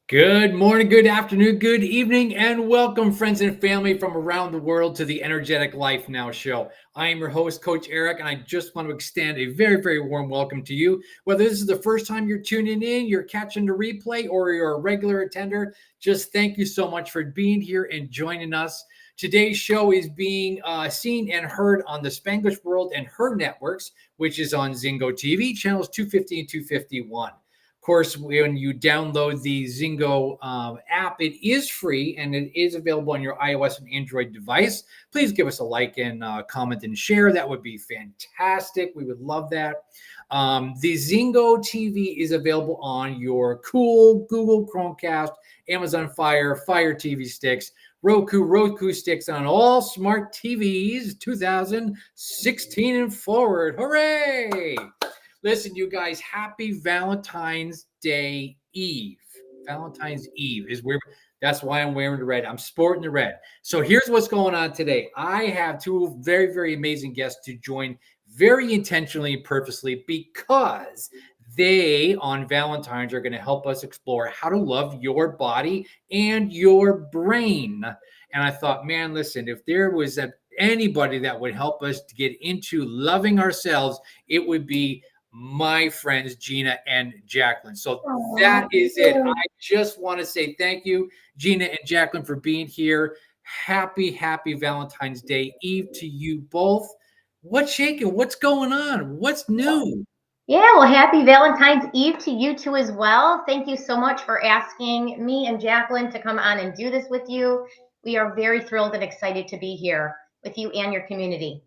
Good morning, good afternoon, good evening, and welcome, friends and family from around the world, to the Energetic Life Now show. I am your host, Coach Eric, and I just want to extend a very, very warm welcome to you. Whether this is the first time you're tuning in, you're catching the replay, or you're a regular attender, just thank you so much for being here and joining us. Today's show is being seen and heard on the Spanglish World and Her networks, which is on Zingo TV, channels 250 and 251. Of course, when you download the Zingo app, it is free and it is available on your iOS and Android device. Please give us a like and comment and share. That would be fantastic. We would love that. The Zingo TV is available on your cool Google Chromecast, Amazon Fire TV sticks, Roku sticks on all smart TVs 2016 and forward. Hooray! Listen, you guys, happy Valentine's Day Eve. Valentine's Eve is where that's why I'm wearing the red. I'm sporting the red. So here's what's going on today. I have two very, very amazing guests to join very intentionally and purposely because they on Valentine's are going to help us explore how to love your body and your brain. And I thought, man, listen, if there was anybody that would help us to get into loving ourselves, it would be my friends Gina and Jacqueline. So that is it. I just want to say thank you, Gina and Jacqueline, for being here. Happy Valentine's Day Eve to you both. What's shaking? What's going on? What's new? Yeah, well, happy Valentine's Eve to you too as well. Thank you so much for asking me and Jacqueline to come on and do this with you. We are very thrilled and excited to be here with you and your community.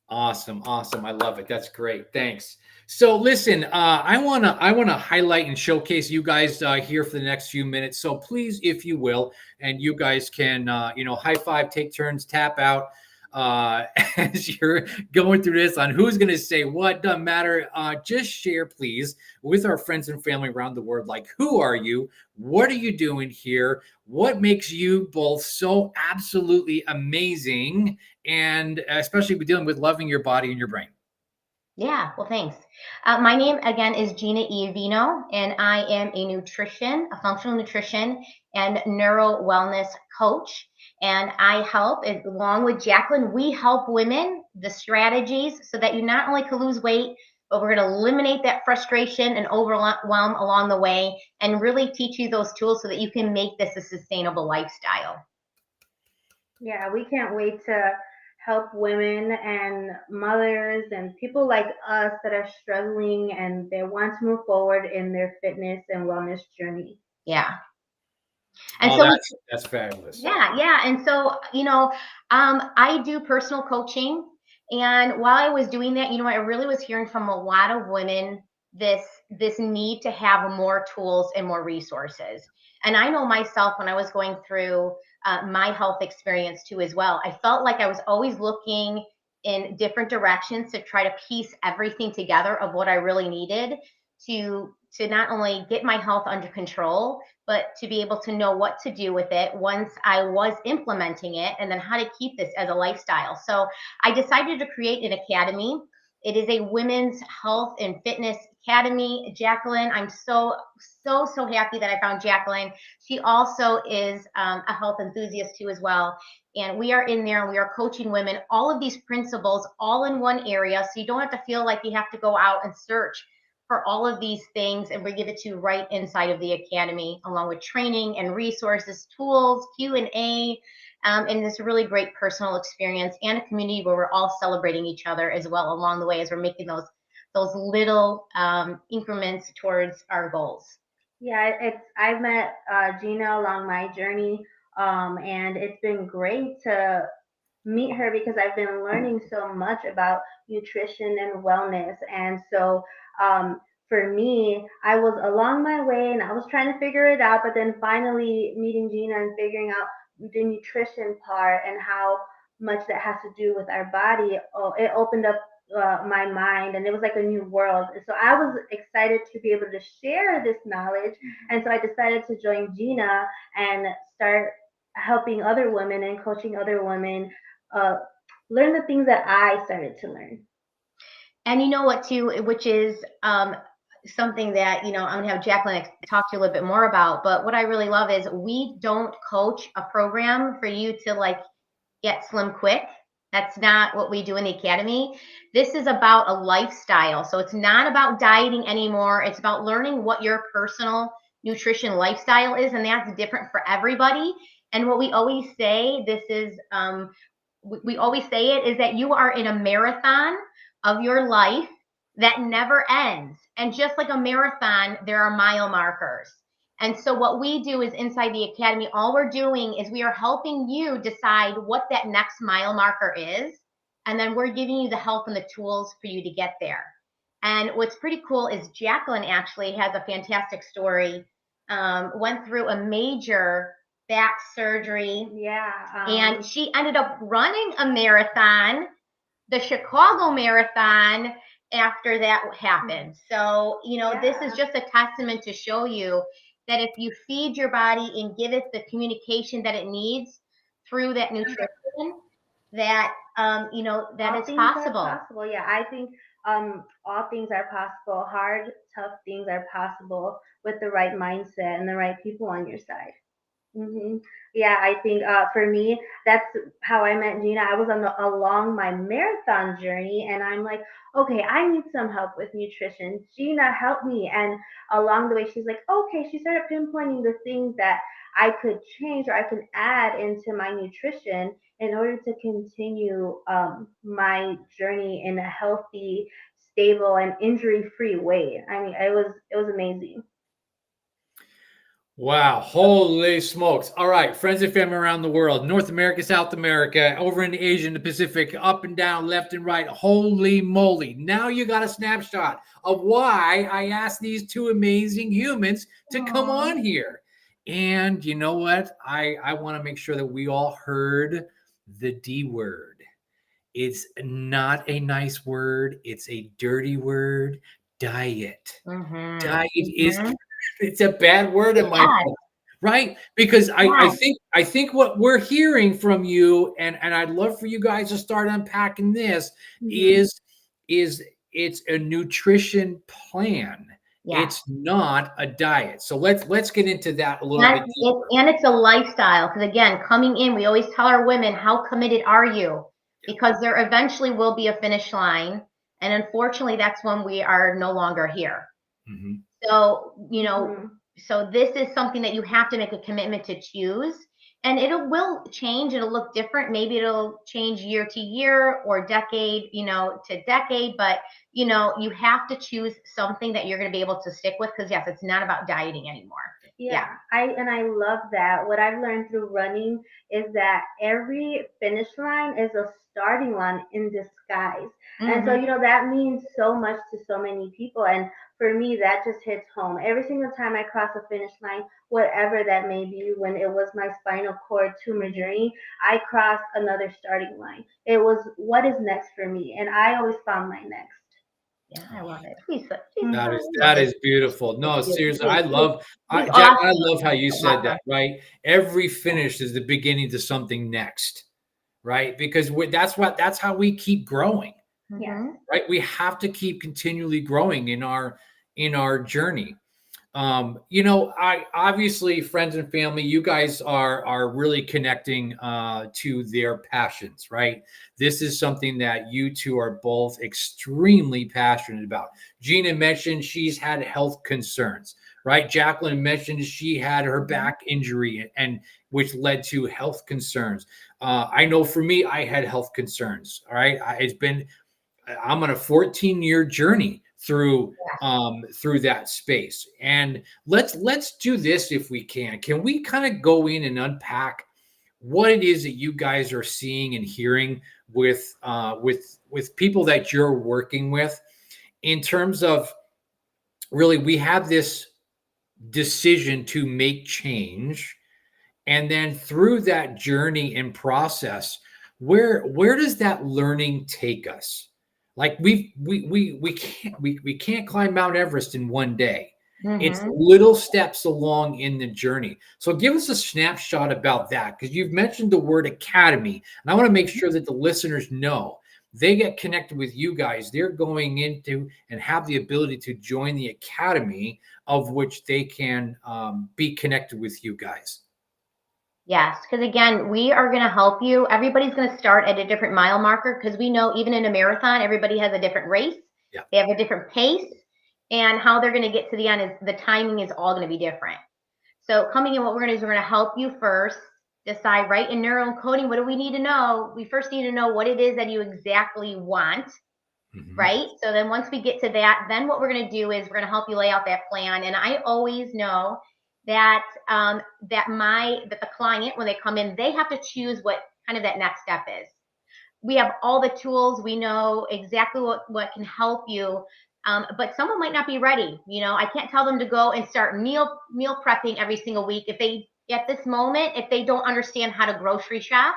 Awesome. I love it. That's great. Thanks. So listen, I wanna highlight and showcase you guys here for the next few minutes. So please, if you will, and you guys can high five, take turns, tap out as you're going through this on who's gonna say what. Doesn't matter. Just share, please, with our friends and family around the world. Like, who are you? What are you doing here? What makes you both so absolutely amazing? And especially dealing with loving your body and your brain. Yeah, well, thanks. My name again is Gina Iovino, and I am a functional nutrition and neuro wellness coach. And I help, along with Jacqueline, we help women the strategies so that you not only can lose weight, but we're going to eliminate that frustration and overwhelm along the way and really teach you those tools so that you can make this a sustainable lifestyle. Yeah, we can't wait to help women and mothers and people like us that are struggling and they want to move forward in their fitness and wellness journey. Yeah. And Oh, so that's fabulous. yeah. And so, I do personal coaching. And while I was doing that, I really was hearing from a lot of women this this need to have more tools and more resources. And I know myself when I was going through my health experience too as well. I felt like I was always looking in different directions to try to piece everything together of what I really needed to not only get my health under control, but to be able to know what to do with it once I was implementing it, and then how to keep this as a lifestyle. So I decided to create an academy. It is a women's health and fitness academy. Jacqueline, I'm so happy that I found Jacqueline. She also is a health enthusiast too as well. And we are in there and we are coaching women, all of these principles all in one area. So you don't have to feel like you have to go out and search for all of these things, and we give it to you right inside of the academy, along with training and resources, tools, Q&A, and this really great personal experience and a community where we're all celebrating each other as well along the way as we're making those little increments towards our goals. Yeah, I've met Gina along my journey, and it's been great to meet her because I've been learning so much about nutrition and wellness. And so for me, I was along my way and I was trying to figure it out, but then finally meeting Gina and figuring out the nutrition part and how much that has to do with our body, oh, it opened up my mind and it was like a new world. And so I was excited to be able to share this knowledge. And so I decided to join Gina and start helping other women and coaching other women uh, learn the things that I started to learn. And you know what, too, which is something that, I'm gonna have Jacqueline talk to you a little bit more about. But what I really love is we don't coach a program for you to like get slim quick. That's not what we do in the academy. This is about a lifestyle. So it's not about dieting anymore. It's about learning what your personal nutrition lifestyle is, and that's different for everybody. And what we always say, we always say it, is that you are in a marathon of your life that never ends. And just like a marathon, there are mile markers. And so what we do is inside the academy, all we're doing is we are helping you decide what that next mile marker is. And then we're giving you the help and the tools for you to get there. And what's pretty cool is Jacqueline actually has a fantastic story. Went through a major back surgery. Yeah. And she ended up running a marathon, the Chicago Marathon, after that happened. So, this is just a testament to show you that if you feed your body and give it the communication that it needs through that nutrition, that that it's possible. Yeah, I think all things are possible. Hard, tough things are possible with the right mindset and the right people on your side. Yeah, I think for me, that's how I met Gina. I was along my marathon journey, and I'm like, okay, I need some help with nutrition. Gina, help me. And along the way, she's like, okay, she started pinpointing the things that I could change or I could add into my nutrition in order to continue my journey in a healthy, stable, and injury-free way. I mean, it was amazing. Wow, holy smokes. All right, friends and family around the world, North America, South America, over in Asia and the Pacific, up and down, left and right. Holy moly. Now you got a snapshot of why I asked these two amazing humans to come on here. And you know what? I want to make sure that we all heard the D word. It's not a nice word. It's a dirty word. Diet. Diet is it's a bad word in my book, right? Because I think what we're hearing from you, and I'd love for you guys to start unpacking this, is it's a nutrition plan. It's not a diet. So let's get into that a little bit deeper. And it's a lifestyle, because again, coming in, we always tell our women, how committed are you? Because there eventually will be a finish line, and unfortunately, that's when we are no longer here. So, so this is something that you have to make a commitment to choose, and will change. It'll look different. Maybe it'll change year to year or decade, to decade, but you have to choose something that you're going to be able to stick with, because yes, it's not about dieting anymore. Yeah. I love that. What I've learned through running is that every finish line is a starting line in disguise. And so, that means so much to so many people. And for me, that just hits home. Every single time I cross a finish line, whatever that may be, when it was my spinal cord tumor journey, I crossed another starting line. It was, what is next for me? And I always found my next. Yeah, I love it. That is beautiful. No, seriously, I love how you said that, right? Every finish is the beginning to something next, right? Because that's how we keep growing. Right? We have to keep continually growing in our journey. I obviously, friends and family, you guys are really connecting to their passions, right? This is something that you two are both extremely passionate about. Gina mentioned she's had health concerns, right? Jacqueline mentioned she had her back injury, and which led to health concerns. I know for me, I had health concerns. All right, I'm on a 14-year journey through that space. And let's do this if we can. Can we kind of go in and unpack what it is that you guys are seeing and hearing with people that you're working with, in terms of, really, we have this decision to make change, and then through that journey and process, where does that learning take us? Like we can't climb Mount Everest in one day. It's little steps along in the journey. So give us a snapshot about that, because you've mentioned the word academy, and I want to make sure that the listeners know they get connected with you guys, they're going into and have the ability to join the academy of which they can be connected with you guys. Yes, because again, we are going to help you. Everybody's going to start at a different mile marker because we know even in a marathon, everybody has a different race. Yeah. They have a different pace, and how they're going to get to the end is the timing is all going to be different. So coming in, what we're going to do is we're going to help you first decide, right? In neural coding, what do we need to know? We first need to know what it is that you exactly want, right? So then once we get to that, then what we're going to do is we're going to help you lay out that plan. And I always know that the client, when they come in, they have to choose what kind of that next step is. We have all the tools. We know exactly what can help you. But someone might not be ready. I can't tell them to go and start meal prepping every single week if they, at this moment, if they don't understand how to grocery shop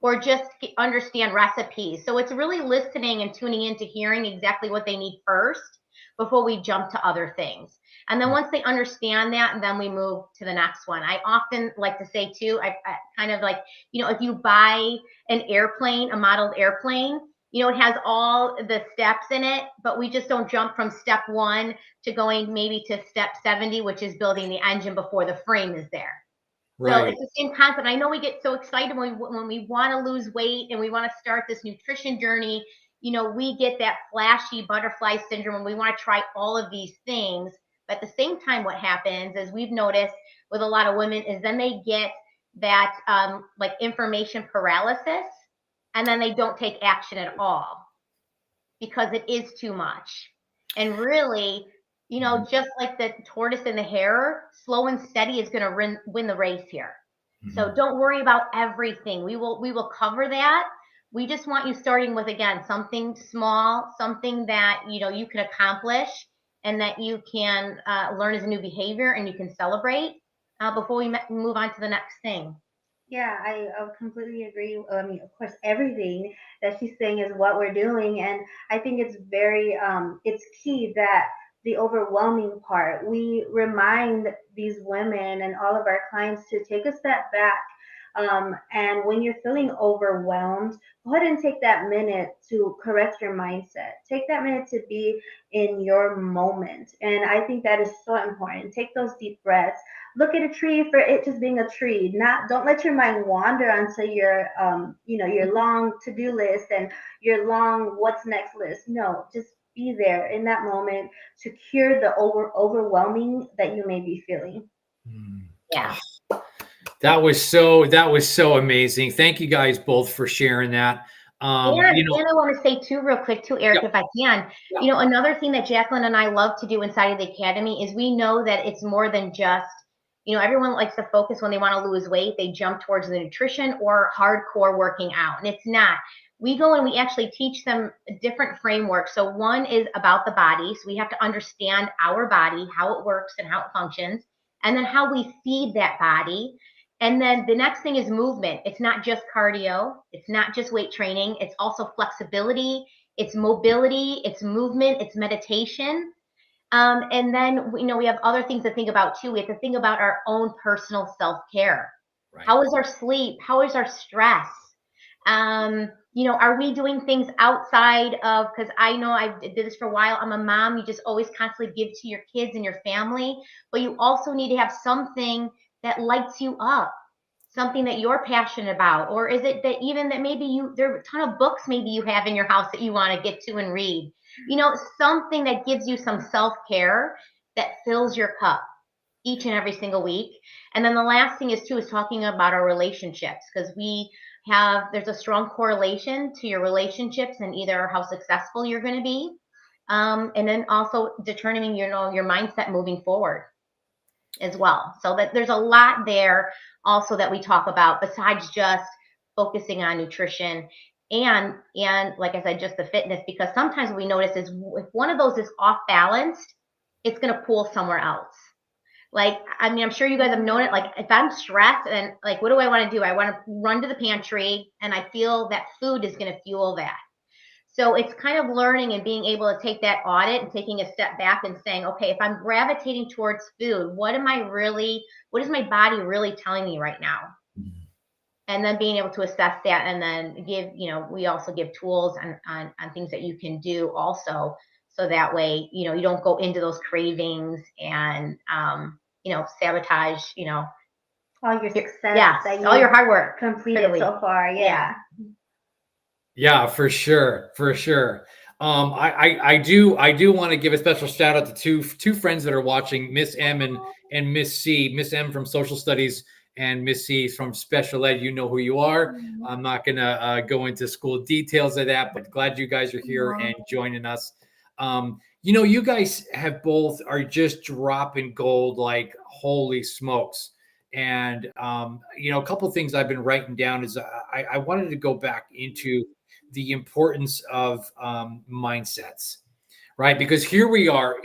or just understand recipes. So it's really listening and tuning into hearing exactly what they need first before we jump to other things. And then once they understand that, then we move to the next one. I often like to say too, I kind of like, if you buy an airplane, a modeled airplane, it has all the steps in it, but we just don't jump from step 1 to going maybe to step 70, which is building the engine before the frame is there. Right. So it's the same concept. I know we get so excited when we want to lose weight and we want to start this nutrition journey. We get that flashy butterfly syndrome when we want to try all of these things. But at the same time, what happens is we've noticed with a lot of women is then they get that like information paralysis, and then they don't take action at all because it is too much. And really, just like the tortoise and the hare, slow and steady is going to win the race here. So don't worry about everything. We will cover that. We just want you starting with, again, something small, something that, you can accomplish and that you can learn as a new behavior and you can celebrate before we move on to the next thing. Yeah, I completely agree. I mean, of course, everything that she's saying is what we're doing. And I think it's it's key that the overwhelming part, we remind these women and all of our clients to take a step back. And when you're feeling overwhelmed, go ahead and take that minute to correct your mindset. Take that minute to be in your moment. And I think that is so important. Take those deep breaths. Look at a tree for it just being a tree. Don't let your mind wander onto your your long to-do list and your long what's next list. No, just be there in that moment to cure the overwhelming that you may be feeling. Yeah. That was so amazing. Thank you guys both for sharing that. And I want to say too, real quick too, Eric, if I can, another thing that Jacqueline and I love to do inside of the academy is we know that it's more than just, everyone likes to focus when they want to lose weight. They jump towards the nutrition or hardcore working out. And it's not. We go and we actually teach them different frameworks. So one is about the body. So we have to understand our body, how it works and how it functions, and then how we feed that body. And then the next thing is movement. It's not just cardio. It's not just weight training. It's also flexibility. It's mobility. It's movement. It's meditation. And then, we have other things to think about too. We have to think about our own personal self-care. Right. How is our sleep? How is our stress? Are we doing things outside of, because I know I did this for a while. I'm a mom. You just always constantly give to your kids and your family, but you also need to have something that lights you up, something that you're passionate about. Or is it that even that maybe there are a ton of books maybe you have in your house that you want to get to and read, something that gives you some self-care that fills your cup each and every single week. And then the last thing is talking about our relationships, because there's a strong correlation to your relationships and either how successful you're going to be. And then also determining, your mindset moving forward as well. So that there's a lot there also that we talk about besides just focusing on nutrition and like I said, just the fitness, because sometimes what we notice is if one of those is off balanced, it's going to pull somewhere else. Like, I mean, I'm sure you guys have known it. Like, if I'm stressed and like, what do I want to do? I want to run to the pantry and I feel that food is going to fuel that. So it's kind of learning and being able to take that audit and taking a step back and saying, okay, if I'm gravitating towards food, what is my body really telling me right now? and then being able to assess that, and then give, we also give tools on things that you can do also, so that way, you don't go into those cravings and, sabotage, all your success that all your hard work completed so far. Yeah. Yeah, for sure, for sure. I do want to give a special shout out to two friends that are watching, Miss M and Miss C. Miss M from Social Studies and Miss C from Special Ed. You know who you are. I'm not gonna go into school details of that, but glad you guys are here and joining us. You guys have both are just dropping gold like holy smokes. And a couple of things I've been writing down is I wanted to go back into the importance of mindsets, right? Because here we are,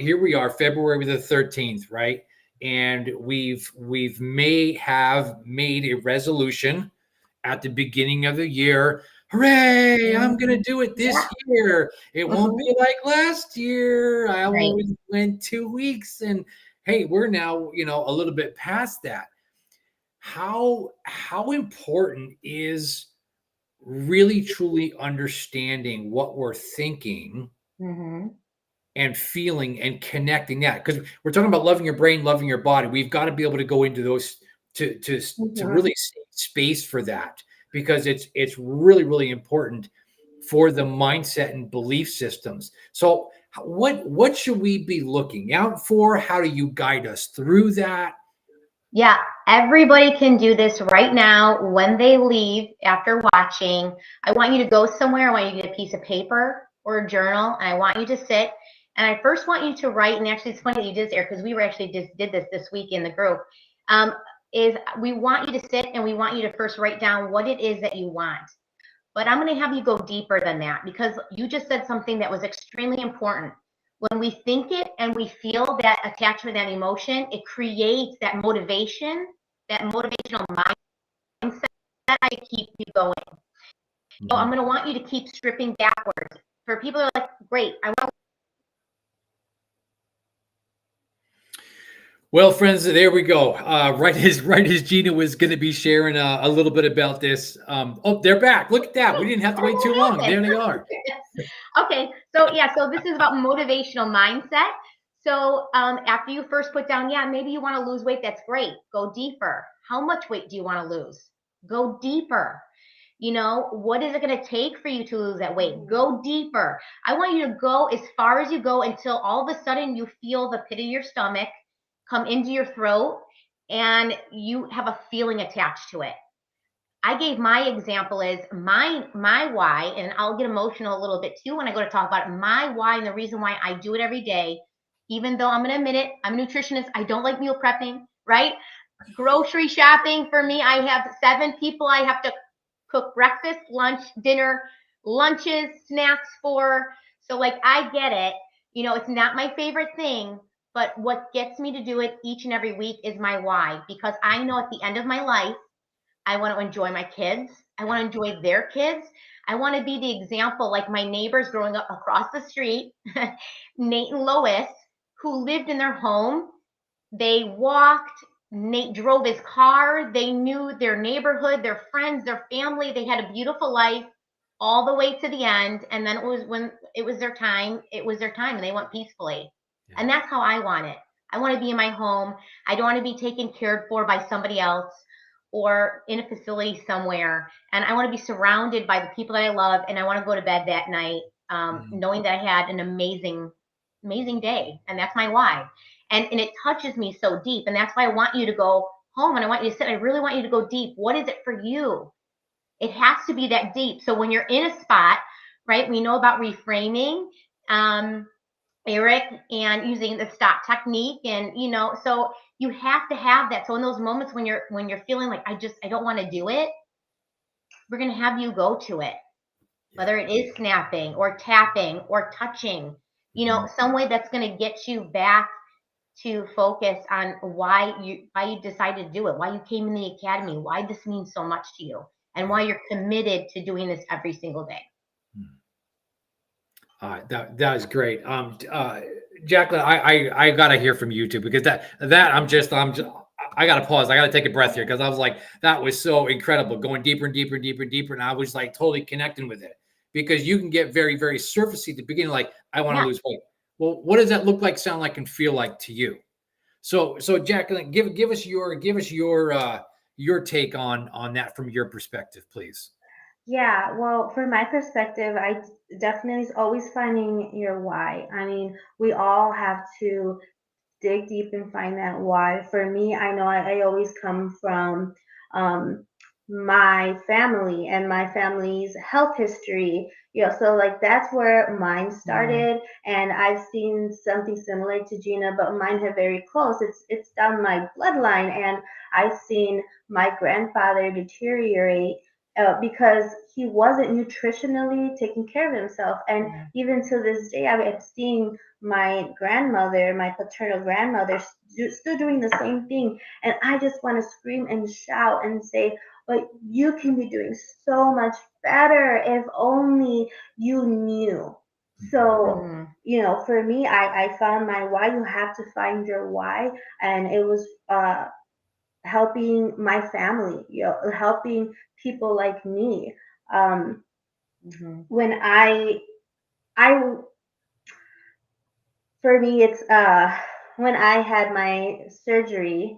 February the 13th, right? And we've may have made a resolution at the beginning of the year. Hooray! I'm gonna do it this year. It won't be like last year. I only went 2 weeks, and hey, we're now a little bit past that. How important is really truly understanding what we're thinking and feeling and connecting that, because we're talking about loving your brain, loving your body. We've got to be able to go into those to really save space for that, because it's really, really important for the mindset and belief systems. So what should we be looking out for? How do you guide us through that? Yeah, everybody can do this right now when they leave after watching. I want you to go somewhere. I want you to get a piece of paper or a journal, and I want you to sit. And I first want you to write, and actually it's funny that you did this, Eric, because we were actually just did this week in the group, is we want you to sit and we want you to first write down what it is that you want. But I'm going to have you go deeper than that, because you just said something that was extremely important. When we think it and we feel that attachment, that emotion, it creates that motivation, that motivational mindset that keep you going. So I'm going to want you to keep stripping backwards. For people who are like, great, I want. Well, friends, there we go. Right as Gina was going to be sharing a little bit about this. Oh, they're back. Look at that. We didn't have to wait too long. There they are. Okay, so this is about motivational mindset. So after you first put down, maybe you want to lose weight. That's great. Go deeper. How much weight do you want to lose? Go deeper. What is it going to take for you to lose that weight? Go deeper. I want you to go as far as you go until all of a sudden you feel the pit of your stomach come into your throat and you have a feeling attached to it. I gave my example as my why, and I'll get emotional a little bit too when I go to talk about it. My why and the reason why I do it every day, even though I'm going to admit it, I'm a nutritionist. I don't like meal prepping, right? Grocery shopping for me, I have 7 people I have to cook breakfast, lunch, dinner, lunches, snacks for. So I get it. It's not my favorite thing, but what gets me to do it each and every week is my why, because I know at the end of my life, I want to enjoy my kids. I want to enjoy their kids. I want to be the example, like my neighbors growing up across the street, Nate and Lois, who lived in their home. They walked. Nate drove his car. They knew their neighborhood, their friends, their family. They had a beautiful life all the way to the end. And then when it was their time, and they went peacefully. Yeah. And that's how I want it. I want to be in my home. I don't want to be taken care for by somebody else or in a facility somewhere. And I want to be surrounded by the people that I love. And I want to go to bed that night knowing that I had an amazing, amazing day. And that's my why. And it touches me so deep. And that's why I want you to go home and I want you to sit. I really want you to go deep. What is it for you? It has to be that deep. So when you're in a spot, right, we know about reframing, Eric, and using the stop technique. And, so you have to have that. So in those moments when you're feeling like, I don't want to do it, we're going to have you go to it, whether it is snapping or tapping or touching, some way that's going to get you back to focus on why you decided to do it, why you came in the academy, why this means so much to you, and why you're committed to doing this every single day. That is great. Jacqueline, I gotta hear from you too, because that I got to pause. I got to take a breath here because I was like, that was so incredible, going deeper and deeper and deeper and deeper. And I was like totally connecting with it because you can get very, very surfacey at the beginning, like, I want to Yeah. lose weight. Well, what does that look like, sound like, and feel like to you? So Jacqueline, give us your take on that from your perspective, please. Yeah, well, from my perspective, I definitely is always finding your why. I mean, we all have to dig deep and find that why. For me, I know I always come from um, my family and my family's health history. So like that's where mine started, and I've seen something similar to Gina, but mine have very close. It's down my bloodline, and I've seen my grandfather deteriorate. Because he wasn't nutritionally taking care of himself, and even to this day, I'm seeing my grandmother, my paternal grandmother, still doing the same thing. And I just want to scream and shout and say, but you can be doing so much better if only you knew. So, for me, I found my why. You have to find your why. And it was helping my family, helping people like me. Um, when I for me, it's when I had my surgery,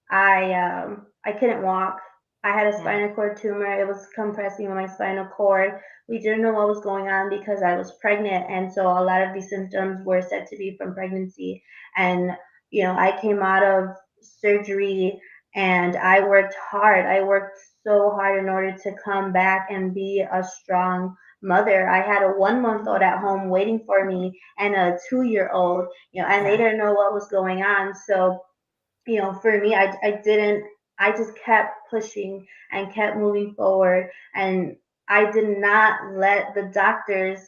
I couldn't walk. I had a spinal cord tumor. It was compressing on my spinal cord. We didn't know what was going on because I was pregnant, and so a lot of these symptoms were said to be from pregnancy. And I came out of surgery, and I worked hard. I worked so hard in order to come back and be a strong mother. I had a 1 month old at home waiting for me and a 2 year old, and they didn't know what was going on. So for me, I didn't, I just kept pushing and kept moving forward. And I did not let the doctors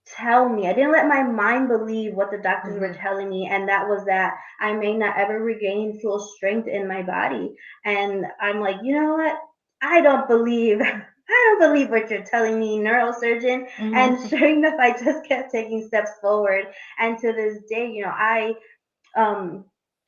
tell me, I didn't let my mind believe what the doctors were telling me. And that was that I may not ever regain full strength in my body. And I'm like, you know what? I don't believe. I don't believe what you're telling me, neurosurgeon. And sure enough, I just kept taking steps forward. And to this day,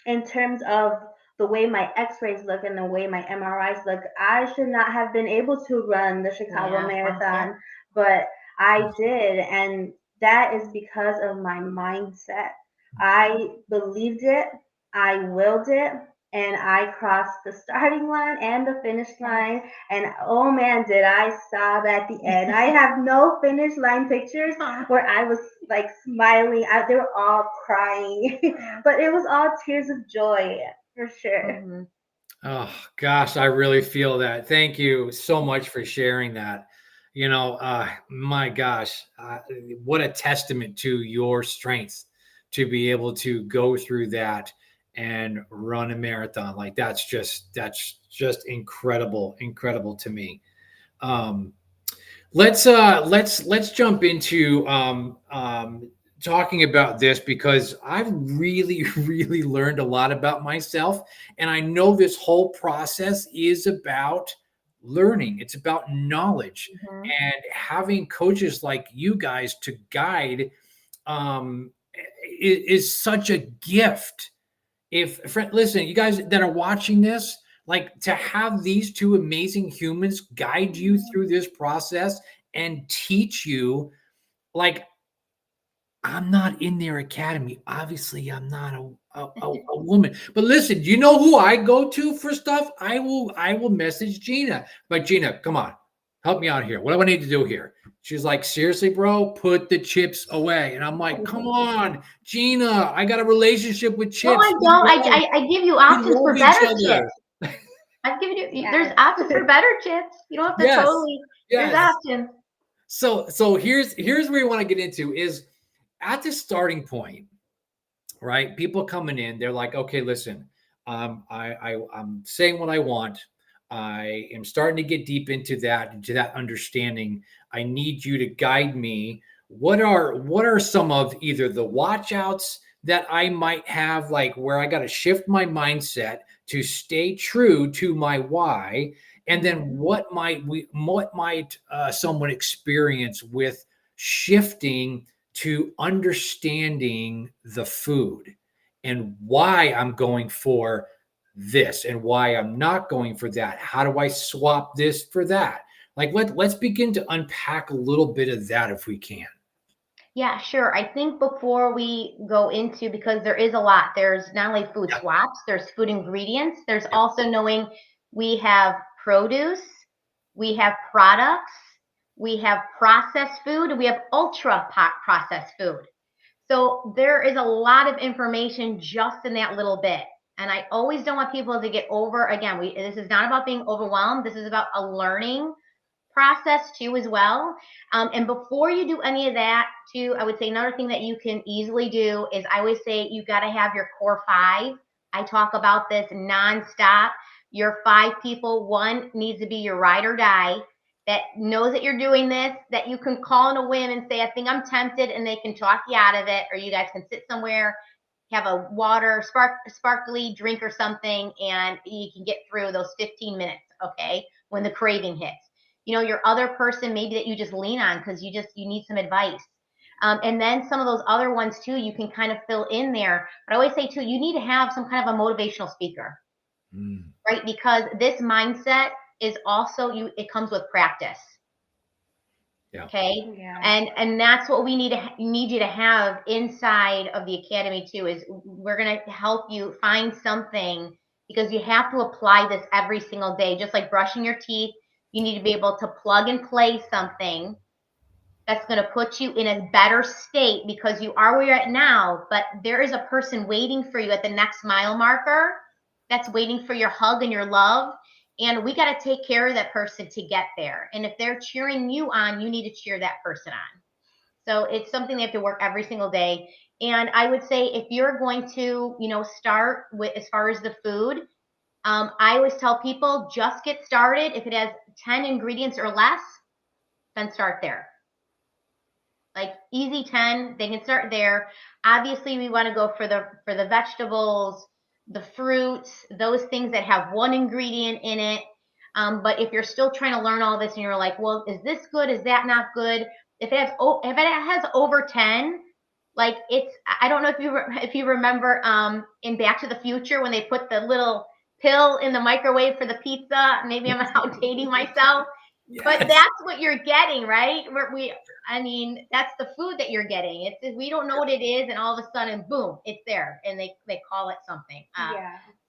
in terms of the way my x-rays look and the way my MRIs look, I should not have been able to run the Chicago Marathon, but I did. And that is because of my mindset. I believed it, I willed it, and I crossed the starting line and the finish line. And oh man, did I sob at the end. I have no finish line pictures where I was like smiling. They were all crying, but it was all tears of joy for sure. Oh gosh, I really feel that. Thank you so much for sharing that. My gosh, what a testament to your strength to be able to go through that and run a marathon. Like that's just incredible, incredible to me. Um, let's jump into talking about this because I've really really learned a lot about myself, and I know this whole process is about learning. It's about knowledge, and having coaches like you guys to guide is such a gift. Listen, you guys that are watching this, like to have these two amazing humans guide you through this process and teach you, like, I'm not in their academy. Obviously, I'm not a woman. But listen, you know who I go to for stuff? I will message Gina. But Gina, come on, help me out here. What do I need to do here? She's like, seriously, bro, put the chips away. And I'm like, come on, Gina, I got a relationship with chips. No, I don't. I give you options for better chips. I've given you. There's options for better chips. You don't have to totally. There's options. So here's where you want to get into is at the starting point, right? People coming in, they're like, okay, listen, I'm saying what I want. I am starting to get deep into that understanding. I need you to guide me. What are some of either the watch outs that I might have, like where I got to shift my mindset to stay true to my why, and then what might someone experience with shifting to understanding the food and why I'm going for this and why I'm not going for that. How do I swap this for that? Like let's begin to unpack a little bit of that if we can. Yeah, sure. I think before we go into, because there is a lot, there's not only food swaps, there's food ingredients. There's also knowing we have produce, we have products, we have processed food, we have ultra processed food. So there is a lot of information just in that little bit. And I always don't want people to get over, again, this is not about being overwhelmed. This is about a learning process too as well. And before you do any of that too, I would say another thing that you can easily do is I always say you got to have your core 5. I talk about this nonstop. Your 5 people, one needs to be your ride or die that knows that you're doing this, that you can call in a whim and say, I think I'm tempted, and they can talk you out of it, or you guys can sit somewhere, have a water, sparkly drink or something, and you can get through those 15 minutes, okay, when the craving hits. Your other person maybe that you just lean on because you need some advice. And then some of those other ones too, you can kind of fill in there. But I always say too, you need to have some kind of a motivational speaker, right? Because this mindset is also it comes with practice. Yeah. Okay. Yeah. And that's what we need you to have inside of the academy too, is we're going to help you find something, because you have to apply this every single day, just like brushing your teeth. You need to be able to plug and play something that's going to put you in a better state, because you are where you're at now, but there is a person waiting for you at the next mile marker that's waiting for your hug and your love. And we got to take care of that person to get there. And if they're cheering you on, you need to cheer that person on. So it's something they have to work every single day. And I would say if you're going to, start with as far as the food, I always tell people just get started. If it has 10 ingredients or less, then start there. Like easy 10, they can start there. Obviously, we want to go for the vegetables, the fruits, those things that have one ingredient in it. But if you're still trying to learn all this and you're like, well, is this good? Is that not good? If it has over 10, like I don't know if you remember in Back to the Future when they put the little pill in the microwave for the pizza. Maybe I'm outdating myself. Yes. But that's what you're getting, right? That's the food that you're getting. We don't know what it is, and all of a sudden, boom, it's there, and they call it something.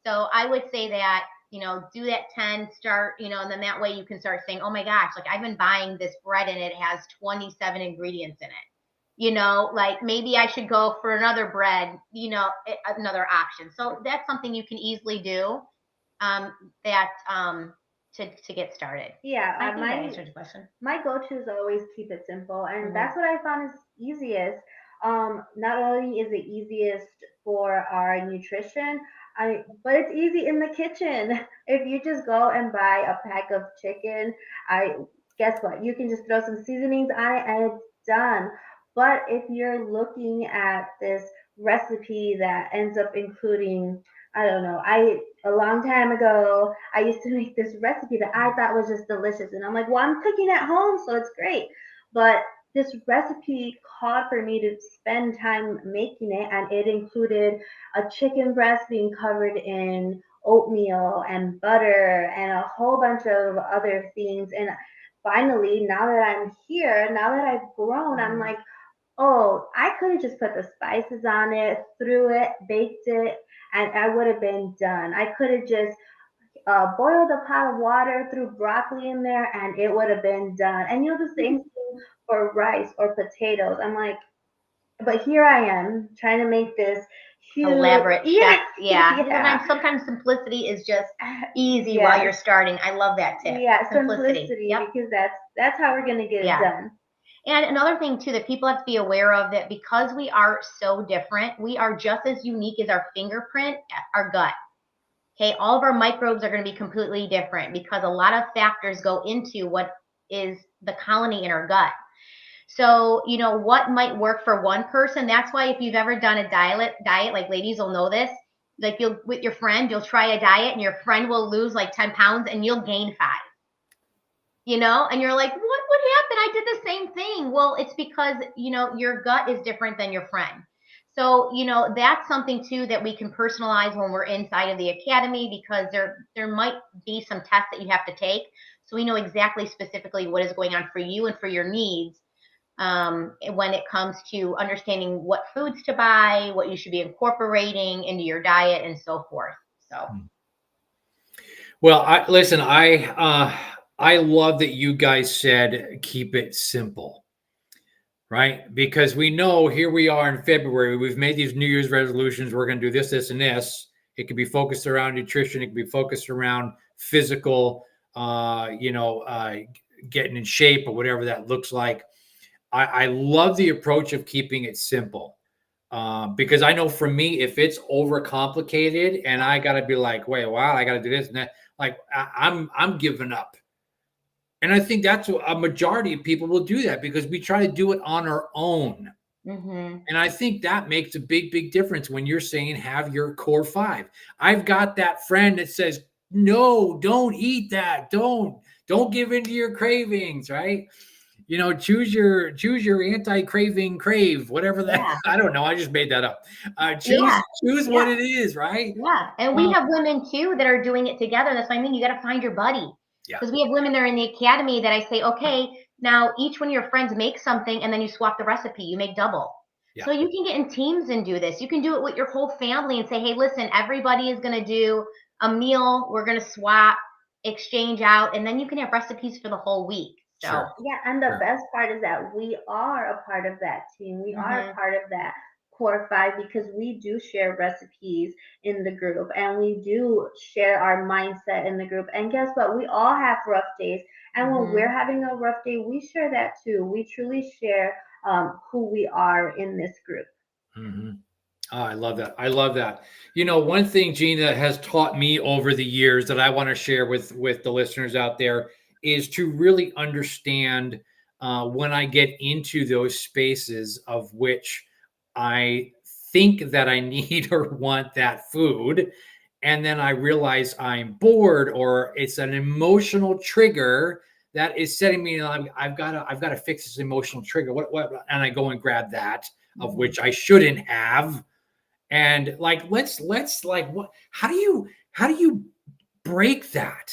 So I would say that, do that 10, start, and then that way you can start saying, oh my gosh, like I've been buying this bread and it has 27 ingredients in it. Like maybe I should go for another bread, another option. So that's something you can easily do. To get started. Yeah, I think that answered the question. My go-to is always keep it simple, and that's what I found is easiest. Not only is it easiest for our nutrition, but it's easy in the kitchen. If you just go and buy a pack of chicken, guess what? You can just throw some seasonings on it and it's done. But if you're looking at this recipe that ends up including, I don't know, a long time ago, I used to make this recipe that I thought was just delicious. And I'm like, well, I'm cooking at home, so it's great. But this recipe called for me to spend time making it, and it included a chicken breast being covered in oatmeal and butter and a whole bunch of other things. And finally, now that I'm here, now that I've grown, I'm like, oh, I could have just put the spices on it, threw it, baked it, and I would have been done. I could have just boiled a pot of water, threw broccoli in there, and it would have been done. And the same thing for rice or potatoes. I'm like, but here I am trying to make this huge, elaborate chef. Yeah. Sometimes simplicity is just easy while you're starting. I love that tip. Yeah, simplicity because that's how we're gonna get it done. And another thing too that people have to be aware of, that because we are so different, we are just as unique as our fingerprint, our gut. Okay, all of our microbes are going to be completely different because a lot of factors go into what is the colony in our gut. So, what might work for one person, that's why if you've ever done a diet, like ladies will know this, like with your friend, you'll try a diet and your friend will lose like 10 pounds and you'll gain 5. And you're like, what happened? I did the same thing. Well, it's because, your gut is different than your friend. So, that's something too that we can personalize when we're inside of the academy, because there might be some tests that you have to take. So we know exactly specifically what is going on for you and for your needs, when it comes to understanding what foods to buy, what you should be incorporating into your diet, and so forth. So, Well, I love that you guys said keep it simple, right? Because we know here we are in February, we've made these New Year's resolutions. We're going to do this, this, and this. It could be focused around nutrition. It could be focused around physical, getting in shape or whatever that looks like. I love the approach of keeping it simple. Because I know for me, if it's overcomplicated and I got to be like, wait, wow, I got to do this and that, like I'm giving up. And I think that's what a majority of people will do, that because we try to do it on our own. And I think that makes a big, big difference when you're saying have your core five. I've got that friend that says, no, don't eat that. Don't give into your cravings, right? Choose your anti-craving crave, whatever that. yeah. I don't know. I just made that up. Yeah. Choose what it is, right? Yeah. And we have women too that are doing it together. That's what I mean. You got to find your buddy. Yeah. Because we have women that are in the academy that I say, okay, now each one of your friends make something and then you swap the recipe. You make double. Yeah. So you can get in teams and do this. You can do it with your whole family and say, hey, listen, everybody is going to do a meal. We're going to swap, exchange out, and then you can have recipes for the whole week. So, Sure. Yeah, and the Sure. best part is that we are a part of that team. We are a Mhm. part of that core five because we do share recipes in the group and we do share our mindset in the group. And guess what? We all have rough days. And when we're having a rough day, we share that too. We truly share who we are in this group. Mm-hmm. Oh, I love that. I love that. One thing Gina has taught me over the years that I want to share with the listeners out there is to really understand when I get into those spaces of which I think that I need or want that food, and then I realize I'm bored or it's an emotional trigger that is setting me. I've got to fix this emotional trigger. What? And I go and grab that, of which I shouldn't have. And like let's like what how do you break that?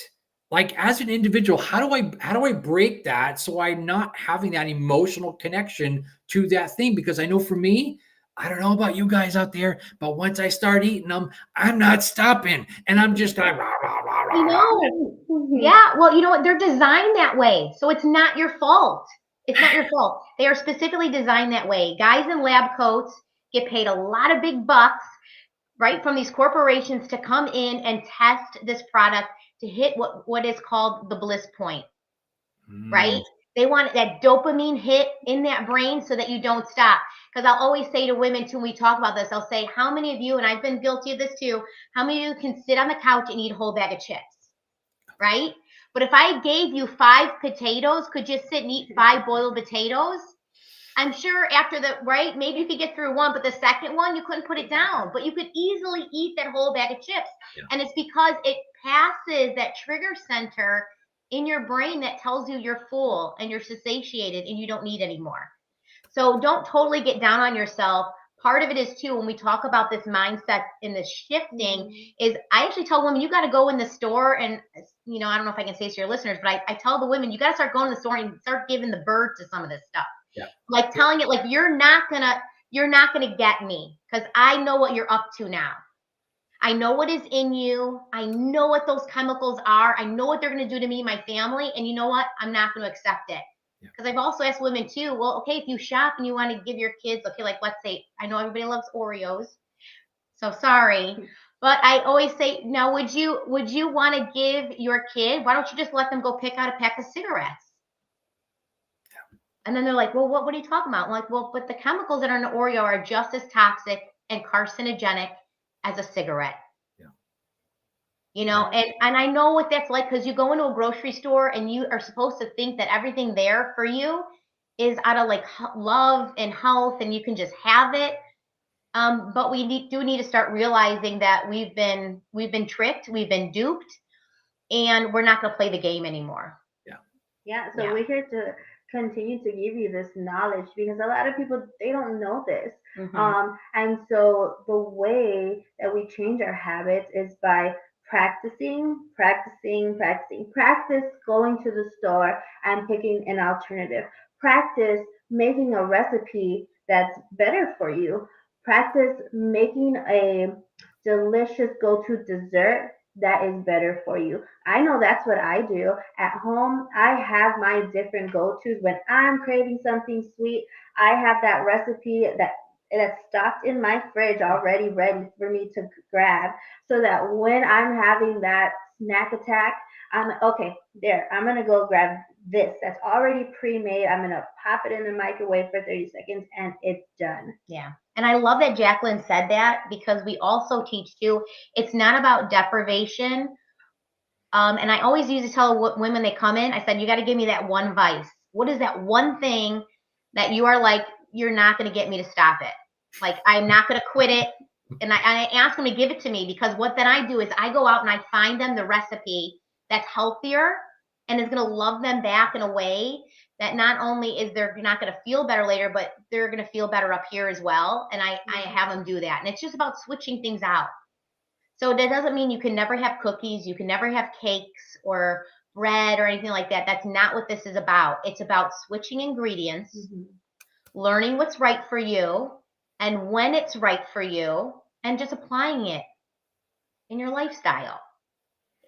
Like as an individual, how do I break that so I'm not having that emotional connection to that thing? Because I know for me, I don't know about you guys out there, but once I start eating them, I'm not stopping. And I'm just like rah, rah, rah, I rah, rah. know. Yeah. Well, you know what? They're designed that way. So it's not your fault. It's not your fault. They are specifically designed that way. Guys in lab coats get paid a lot of big bucks, right, from these corporations to come in and test this product to hit what is called the bliss point, right? Mm, They want that dopamine hit in that brain so that you don't stop. Because I'll always say to women too, when we talk about this, I'll say, how many of you, and I've been guilty of this too, how many of you can sit on the couch and eat a whole bag of chips, right? But if I gave you 5 potatoes, could you sit and eat 5 boiled potatoes? I'm sure after the, right, maybe you could get through one, but the second one, you couldn't put it down. But you could easily eat that whole bag of chips. yeah. And it's because it passes that trigger center in your brain that tells you you're full and you're satiated and you don't need anymore. So don't totally get down on yourself. Part of it is too, when we talk about this mindset and this shifting, is I actually tell women, you got to go in the store and, I don't know if I can say this to your listeners, but I tell the women, you got to start going to the store and start giving the bird to some of this stuff. Yeah. Like telling it, like, you're not gonna get me because I know what you're up to now. I know what is in you. I know what those chemicals are. I know what they're going to do to me, my family. And you know what? I'm not going to accept it. Because I've also asked women too, well, okay, if you shop and you want to give your kids, okay, like let's say, I know everybody loves Oreos. So sorry. But I always say, now, would you want to give your kid, why don't you just let them go pick out a pack of cigarettes? And then they're like, well, what are you talking about? I'm like, well, but the chemicals that are in an Oreo are just as toxic and carcinogenic as a cigarette. Yeah. And I know what that's like, because you go into a grocery store and you are supposed to think that everything there for you is out of like love and health and you can just have it. But we do need to start realizing that we've been tricked, we've been duped, and we're not going to play the game anymore. Yeah, so we're here continue to give you this knowledge, because a lot of people, they don't know this. Mm-hmm. And so the way that we change our habits is by practice going to the store and picking an alternative, practice making a recipe that's better for you, practice making a delicious go-to dessert that is better for you. I know that's what I do at home. I have my different go-tos when I'm craving something sweet. I have that recipe that's stocked in my fridge already ready for me to grab, so that when I'm having that snack attack, I'm okay, there, I'm gonna go grab this that's already pre-made. I'm gonna pop it in the microwave for 30 seconds and it's done. Yeah. And I love that Jacqueline said that, because we also teach too, it's not about deprivation. And I always used to tell women they come in, I said, you got to give me that one vice. What is that one thing that you are like, you're not going to get me to stop it? Like, I'm not going to quit it. And I ask them to give it to me, because what then I do is I go out and I find them the recipe that's healthier and is going to love them back in a way that not only is they're not going to feel better later, but they're going to feel better up here as well. And I have them do that. And it's just about switching things out. So that doesn't mean you can never have cookies, you can never have cakes or bread or anything like that. That's not what this is about. It's about switching ingredients, learning what's right for you and when it's right for you, and just applying it in your lifestyle.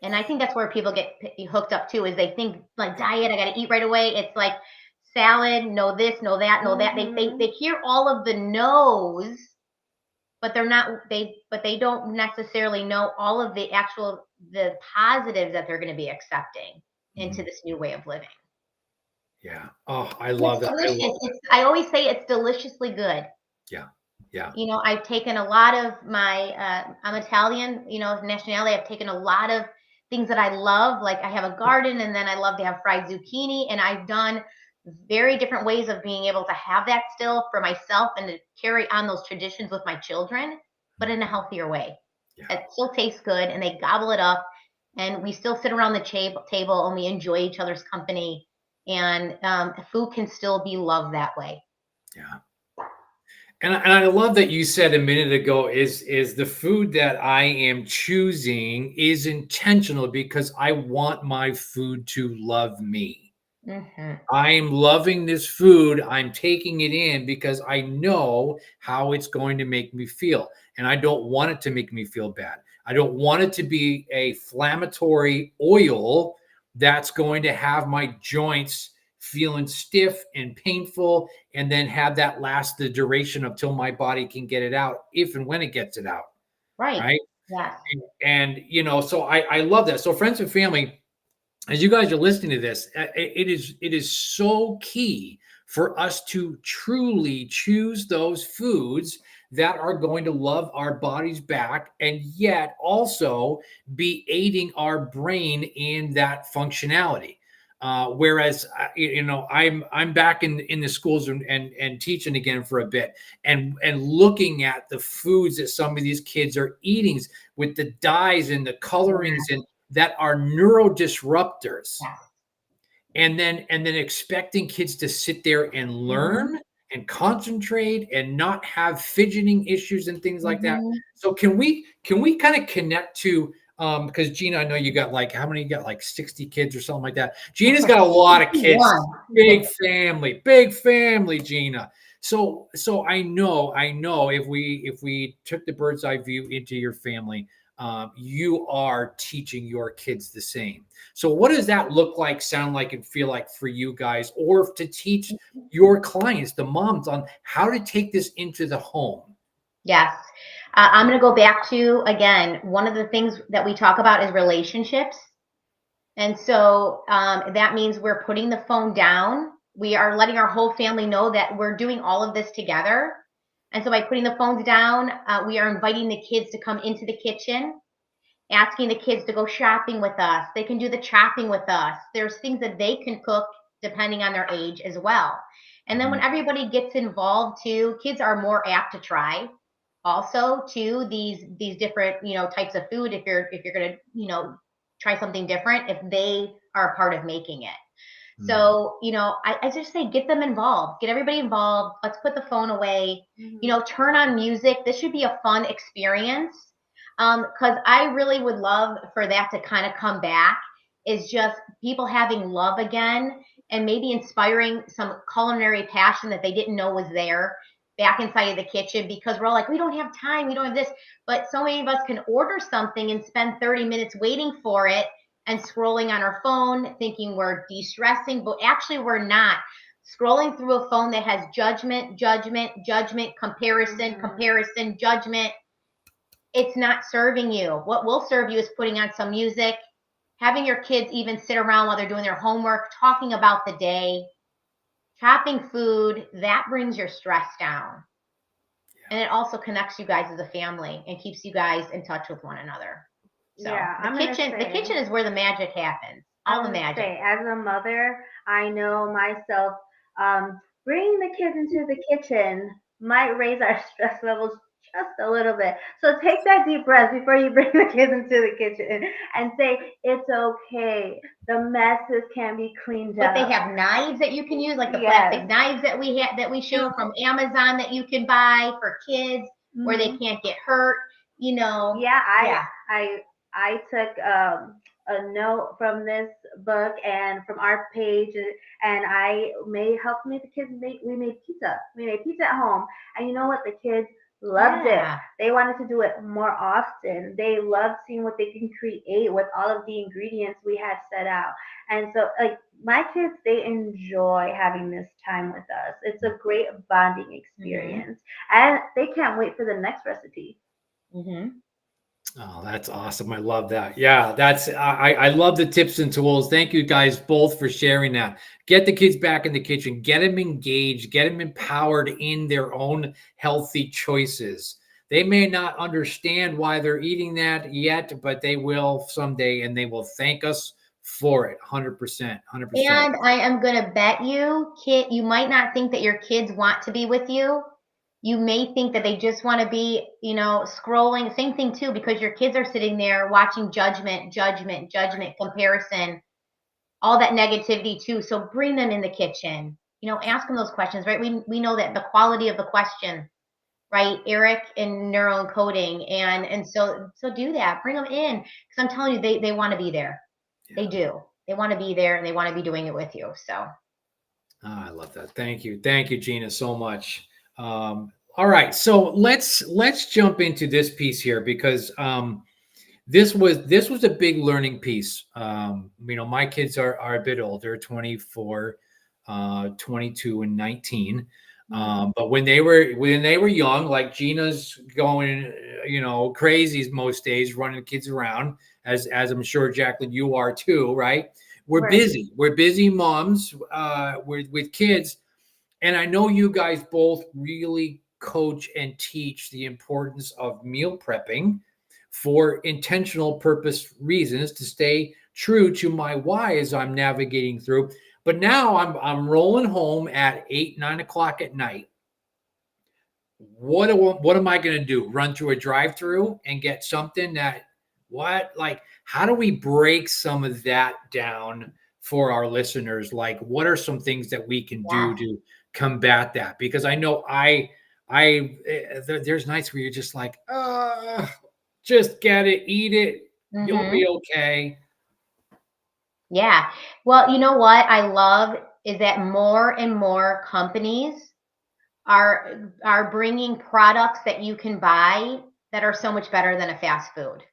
And I think that's where people get hooked up too, is they think like diet, I got to eat right away. It's like salad, no this, no that, no that. They hear all of the no's, but they don't necessarily know all of the positives that they're going to be accepting into this new way of living. Yeah. Oh, I love that. I always say it's deliciously good. Yeah. Yeah. You know, I've taken a lot of my, I'm Italian, you know, nationality. I've taken a lot of things that I love. Like I have a garden, and then I love to have fried zucchini, and I've done very different ways of being able to have that still for myself and to carry on those traditions with my children, but in a healthier way. Yeah. It still tastes good, and they gobble it up, and we still sit around the table and we enjoy each other's company, and food can still be loved that way. Yeah. And I love that you said a minute ago is the food that I am choosing is intentional because I want my food to love me. I'm loving this food. I'm taking it in because I know how it's going to make me feel. And I don't want it to make me feel bad. I don't want it to be a inflammatory oil that's going to have my joints feeling stiff and painful, and then have that last the duration until my body can get it out, if and when it gets it out. Right. Yeah. And you know, so I love that. So friends and family, as you guys are listening to this, it is so key for us to truly choose those foods that are going to love our bodies back, and yet also be aiding our brain in that functionality. Whereas you know, I'm back in the schools and teaching again for a bit, and looking at the foods that some of these kids are eating with the dyes and the colorings and that are neurodisruptors. Yeah. And then expecting kids to sit there and learn and concentrate and not have fidgeting issues and things like that. So can we kind of connect to because Gina, I know you got like, how many you got, like 60 kids or something like that. Gina's got a lot of kids. Big family, Gina. So I know if we took the bird's eye view into your family, you are teaching your kids the same. So what does that look like, sound like, and feel like for you guys, or to teach your clients, the moms, on how to take this into the home? Yes. I'm going to go back to, again, one of the things that we talk about is relationships. And so that means we're putting the phone down. We are letting our whole family know that we're doing all of this together. And so by putting the phones down, we are inviting the kids to come into the kitchen, asking the kids to go shopping with us. They can do the chopping with us. There's things that they can cook depending on their age as well. And then when everybody gets involved too, kids are more apt to try also to these different, you know, types of food. If you're going to, you know, try something different, if they are a part of making it. So, I just say get them involved, get everybody involved. Let's put the phone away, turn on music. This should be a fun experience. Because I really would love for that to kind of come back, is just people having love again and maybe inspiring some culinary passion that they didn't know was there back inside of the kitchen, because we're all like, we don't have time, we don't have this. But so many of us can order something and spend 30 minutes waiting for it and scrolling on our phone thinking we're de-stressing, but actually we're not. Scrolling through a phone that has judgment, comparison, judgment, it's not serving you. What will serve you is putting on some music, having your kids even sit around while they're doing their homework, talking about the day, chopping food. That brings your stress down. And it also connects you guys as a family and keeps you guys in touch with one another. So the kitchen is where the magic happens. All the magic. As a mother, I know myself, bringing the kids into the kitchen might raise our stress levels just a little bit. So take that deep breath before you bring the kids into the kitchen and say, it's okay. The messes can be cleaned up. But they have knives that you can use, like the plastic knives that we show from Amazon that you can buy for kids where they can't get hurt. I took a note from this book and from our page, and I helped make the kids we made pizza. We made pizza at home, and you know what? The kids loved it. They wanted to do it more often. They loved seeing what they can create with all of the ingredients we had set out. And so, like, my kids, they enjoy having this time with us. It's a great bonding experience, and they can't wait for the next recipe. Oh, that's awesome. I love that. Yeah, I love the tips and tools. Thank you guys both for sharing that. Get the kids back in the kitchen, get them engaged, get them empowered in their own healthy choices. They may not understand why they're eating that yet, but they will someday, and they will thank us for it. 100%. 100%. And I am going to bet you, you might not think that your kids want to be with you. You may think that they just want to be, scrolling. Same thing too, because your kids are sitting there watching judgment, comparison, all that negativity too. So bring them in the kitchen, ask them those questions, right? We know that the quality of the question, right? Eric in neuroencoding. And so do that, bring them in. Cause I'm telling you, they want to be there. Yeah. They do. They want to be there and they want to be doing it with you. So. Oh, I love that. Thank you. Thank you, Gina, so much. All right, so let's jump into this piece here, because this was a big learning piece. My kids are a bit older, 24, 22, and 19. But when they were young, like Gina's going, crazy most days, running kids around, as I'm sure, Jacqueline, you are too, right? We're busy. We're busy moms with kids. And I know you guys both really coach and teach the importance of meal prepping for intentional purpose reasons, to stay true to my why as I'm navigating through. But now I'm rolling home at 8, 9 o'clock at night. What am I going to do? Run through a drive-through and get something how do we break some of that down for our listeners? Like, what are some things that we can do to combat that? Because I know there's nights where you're just like, just get it, eat it, you'll be okay. Yeah. Well, you know what I love is that more and more companies are bringing products that you can buy that are so much better than a fast food.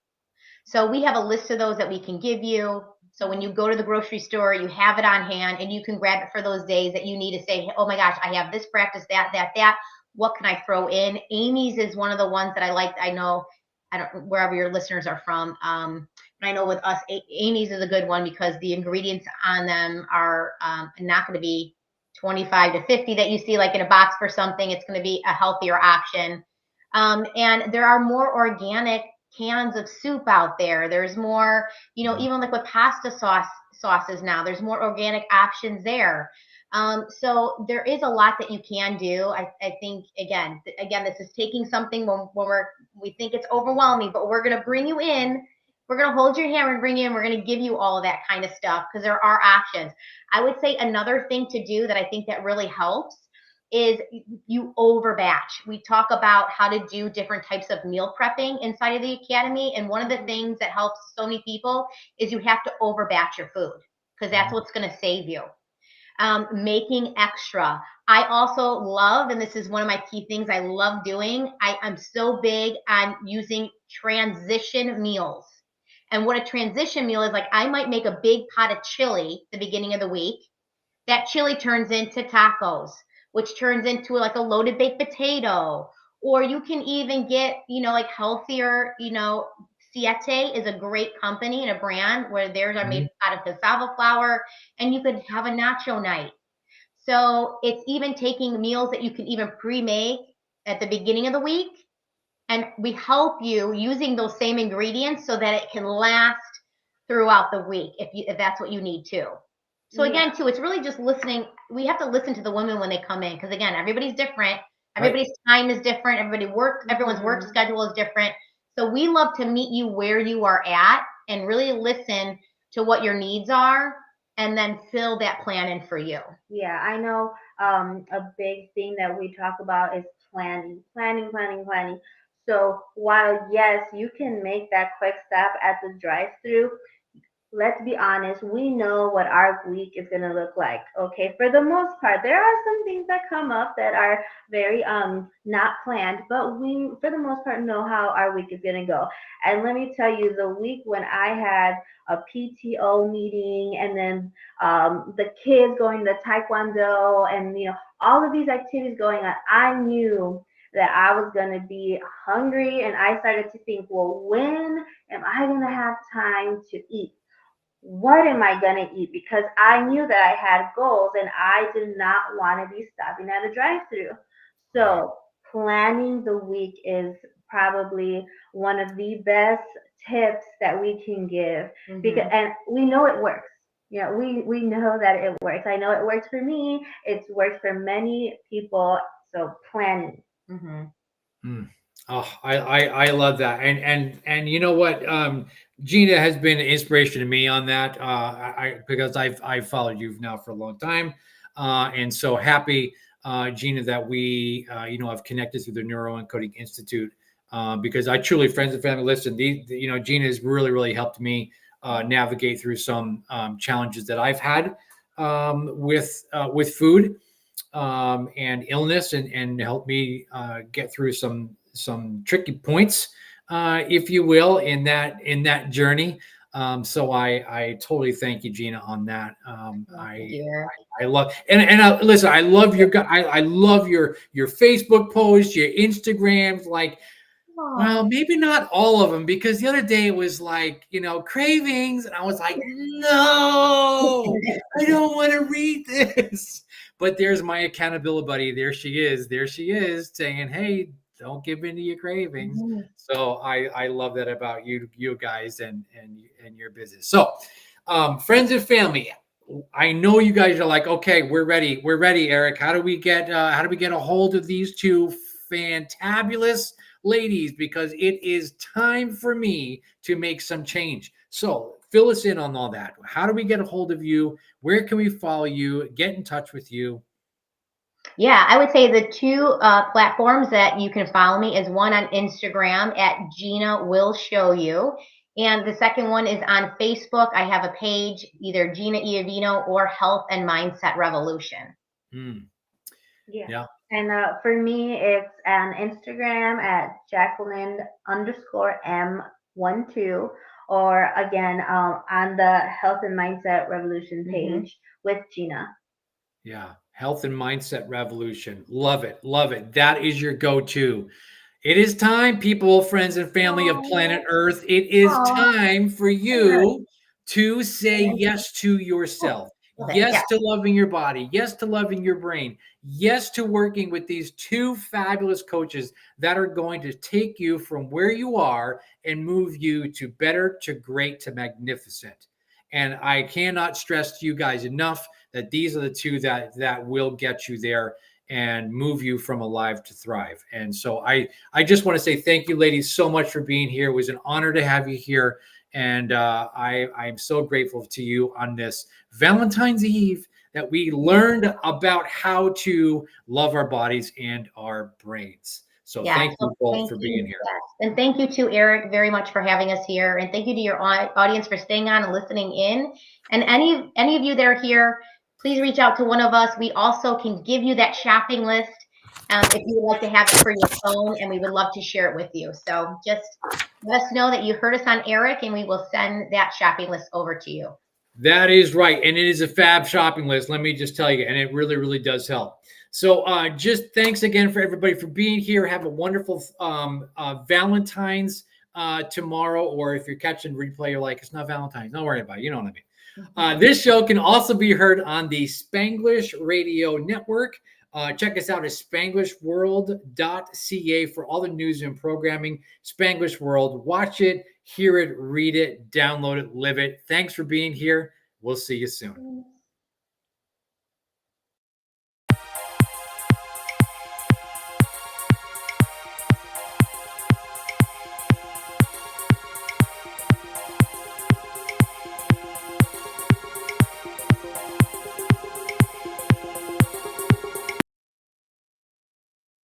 So we have a list of those that we can give you. So when you go to the grocery store, you have it on hand and you can grab it for those days that you need to say, oh my gosh, I have this practice, that. What can I throw in? Amy's is one of the ones that I like. I know, wherever your listeners are from. But I know with us, Amy's is a good one because the ingredients on them are not going to be 25 to 50 that you see like in a box for something. It's going to be a healthier option. And there are more organic cans of soup out there. There's more, even like with pasta sauces now, there's more organic options there. So there is a lot that you can do. I think again, this is taking something when we think it's overwhelming, but we're going to bring you in We're going to hold your hand and bring you in. We're going to give you all of that kind of stuff because there are options. I would say another thing to do that I think that really helps is you overbatch. We talk about how to do different types of meal prepping inside of the academy. And one of the things that helps so many people is you have to overbatch your food because that's what's going to save you. Making extra. I also love, and this is one of my key things I love doing, I'm so big on using transition meals. And what a transition meal is, like, I might make a big pot of chili the beginning of the week. That chili turns into tacos, which turns into like a loaded baked potato. Or you can even get, like healthier, Siete is a great company and a brand where theirs are made out of cassava flour, and you could have a nacho night. So it's even taking meals that you can even pre-make at the beginning of the week, and we help you using those same ingredients so that it can last throughout the week if that's what you need to. So again, too, it's really just listening. We have to listen to the women when they come in because, again, everybody's different. Everybody's time is different. Everyone's work schedule is different. So we love to meet you where you are at and really listen to what your needs are and then fill that plan in for you. Yeah, I know a big thing that we talk about is planning. So while, yes, you can make that quick stop at the drive-through, let's be honest, we know what our week is going to look like. Okay, for the most part, there are some things that come up that are very not planned, but we for the most part know how our week is going to go. And let me tell you, the week when I had a PTO meeting and then the kids going to taekwondo and all of these activities going on, I knew that I was going to be hungry, and I started to think, well, when am I going to have time to eat? What am I going to eat? Because I knew that I had goals and I did not want to be stopping at a drive-through. So planning the week is probably one of the best tips that we can give because, and we know it works. We know that it works. I know it works for me. It's worked for many people. So planning. Oh, I love that. And you know what? Gina has been an inspiration to me on that. Because I've followed you now for a long time. And so happy, Gina, that we have connected through the Neuroencoding Institute. Because I truly, friends and family, listen, Gina has really, really helped me navigate through some challenges that I've had with food and illness, and help me get through some tricky points, if you will, in that journey. So I totally thank you, Gina, on that. I love and listen. I love I love your Facebook posts, your Instagrams. Like, well, maybe not all of them, because the other day it was like, cravings, and I was like, no, I don't want to read this. But there's my accountability buddy. There she is saying, hey, don't give in to your cravings. So I love that about you guys and your business. So, friends and family, I know you guys are like, okay, we're ready, Eric. How do we get a hold of these two fantabulous ladies? Because it is time for me to make some change. So fill us in on all that. How do we get a hold of you? Where can we follow you? Get in touch with you? Yeah, I would say the two platforms that you can follow me is one on Instagram at Gina Will Show You. And the second one is on Facebook. I have a page, either Gina Iovino or Health and Mindset Revolution. Yeah. And for me, it's on Instagram at Jacqueline_M12, or again, on the Health and Mindset Revolution page with Gina. Yeah. Health and Mindset Revolution. Love it. Love it. That is your go-to. It is time, people, friends, and family of planet Earth. It is time for you to say yes to yourself. Yes to loving your body. Yes to loving your brain. Yes to working with these two fabulous coaches that are going to take you from where you are and move you to better, to great, to magnificent. And I cannot stress to you guys enough that these are the two that will get you there and move you from alive to thrive. And so I just want to say thank you, ladies, so much for being here. It was an honor to have you here. And I'm so grateful to you on this Valentine's Eve that we learned about how to love our bodies and our brains. So thank you both for being here. Yes. And thank you to Eric very much for having us here. And thank you to your audience for staying on and listening in. And any of you that are here, please reach out to one of us. We also can give you that shopping list if you would like to have it for your phone, and we would love to share it with you. So just let us know that you heard us on Eric, and we will send that shopping list over to you. That is right. And it is a fab shopping list, let me just tell you. And it really, really does help. So just thanks again for everybody for being here. Have a wonderful Valentine's tomorrow. Or if you're catching replay, you're like, it's not Valentine's. Don't worry about it. You know what I mean. This show can also be heard on the Spanglish Radio Network. Check us out at spanglishworld.ca for all the news and programming. Spanglish World. Watch it, hear it, read it, download it, live it. Thanks for being here. We'll see you soon.